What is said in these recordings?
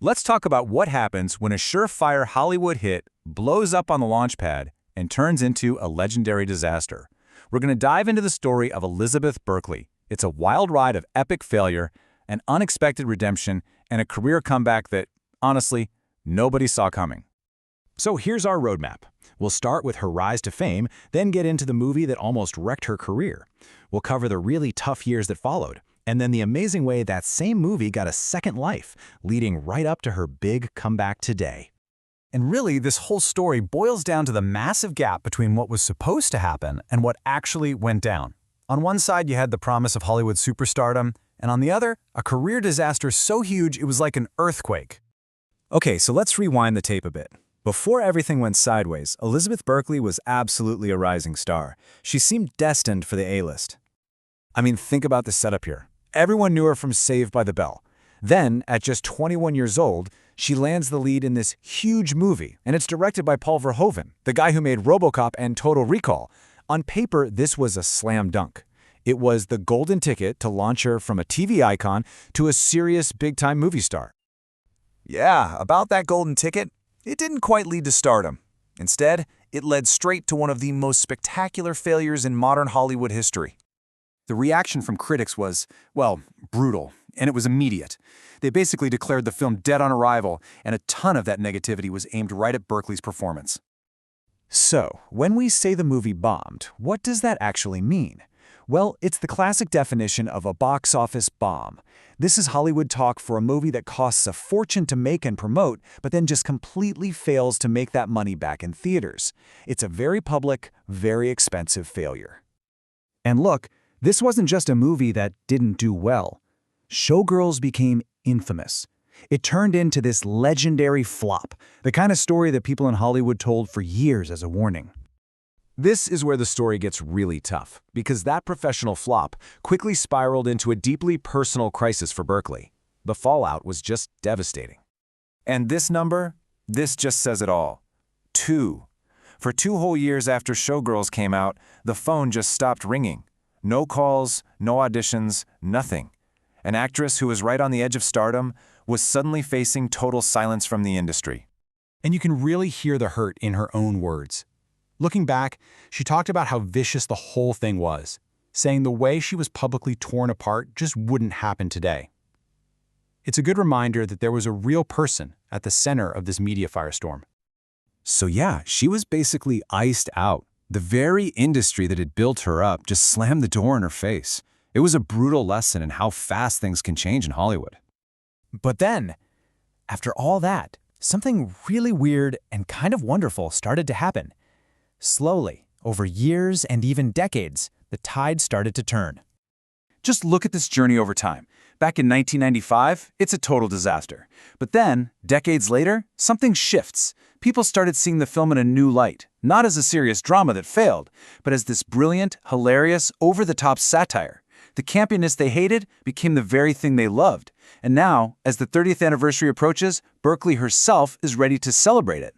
Let's talk about what happens when a surefire Hollywood hit blows up on the launch pad and turns into a legendary disaster. We're going to dive into the story of Elizabeth Berkley. It's a wild ride of epic failure, an unexpected redemption, and a career comeback that, honestly, nobody saw coming. So here's our roadmap. We'll start with her rise to fame, then get into the movie that almost wrecked her career. We'll cover the really tough years that followed, and then the amazing way that same movie got a second life, leading right up to her big comeback today. And really, this whole story boils down to the massive gap between what was supposed to happen and what actually went down. On one side, you had the promise of Hollywood superstardom, and on the other, a career disaster so huge it was like an earthquake. Okay, so let's rewind the tape a bit. Before everything went sideways, Elizabeth Berkley was absolutely a rising star. She seemed destined for the A-list. I mean, think about the setup here. Everyone knew her from Saved by the Bell. Then, at just 21 years old, she lands the lead in this huge movie, and it's directed by Paul Verhoeven, the guy who made RoboCop and Total Recall. On paper, this was a slam dunk. It was the golden ticket to launch her from a TV icon to a serious big-time movie star. Yeah, about that golden ticket, it didn't quite lead to stardom. Instead, it led straight to one of the most spectacular failures in modern Hollywood history. The reaction from critics was, well, brutal, and it was immediate. They basically declared the film dead on arrival, and a ton of that negativity was aimed right at Berkley's performance. So, when we say the movie bombed, what does that actually mean? Well, it's the classic definition of a box office bomb. This is Hollywood talk for a movie that costs a fortune to make and promote, but then just completely fails to make that money back in theaters. It's a very public, very expensive failure. And look, this wasn't just a movie that didn't do well. Showgirls became infamous. It turned into this legendary flop, the kind of story that people in Hollywood told for years as a warning. This is where the story gets really tough, because that professional flop quickly spiraled into a deeply personal crisis for Berkley. The fallout was just devastating. And this number, this just says it all. 2. For 2 whole years after Showgirls came out, the phone just stopped ringing. No calls, no auditions, nothing. An actress who was right on the edge of stardom was suddenly facing total silence from the industry. And you can really hear the hurt in her own words. Looking back, she talked about how vicious the whole thing was, saying the way she was publicly torn apart just wouldn't happen today. It's a good reminder that there was a real person at the center of this media firestorm. So yeah, she was basically iced out. The very industry that had built her up just slammed the door in her face. It was a brutal lesson in how fast things can change in Hollywood. But then, after all that, something really weird and kind of wonderful started to happen. Slowly, over years and even decades, the tide started to turn. Just look at this journey over time. Back in 1995, it's a total disaster. But then, decades later, something shifts. People started seeing the film in a new light, not as a serious drama that failed, but as this brilliant, hilarious, over-the-top satire. The campiness they hated became the very thing they loved. And now, as the 30th anniversary approaches, Berkley herself is ready to celebrate it.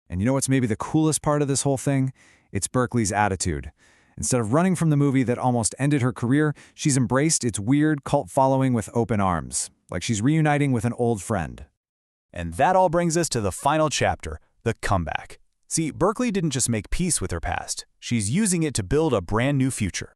And you know what's maybe the coolest part of this whole thing? It's Berkley's attitude. Instead of running from the movie that almost ended her career, she's embraced its weird cult following with open arms, like she's reuniting with an old friend. And that all brings us to the final chapter, the comeback. See, Berkley didn't just make peace with her past. She's using it to build a brand new future.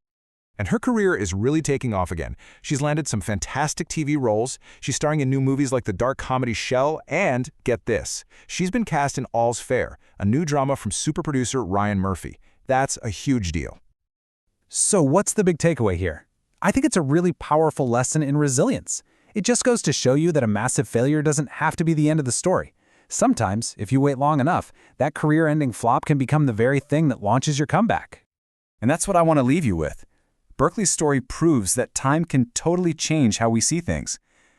And her career is really taking off again. She's landed some fantastic TV roles, she's starring in new movies like the dark comedy Shell, and, get this, she's been cast in All's Fair, a new drama from super producer Ryan Murphy. That's a huge deal. So what's the big takeaway here? I think it's a really powerful lesson in resilience. It just goes to show you that a massive failure doesn't have to be the end of the story. Sometimes, if you wait long enough, that career-ending flop can become the very thing that launches your comeback. And that's what I want to leave you with. Berkley's story proves that time can totally change how we see things.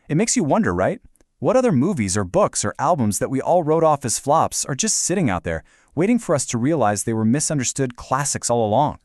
It makes you wonder, right? What other movies or books or albums that we all wrote off as flops are just sitting out there, waiting for us to realize they were misunderstood classics all along?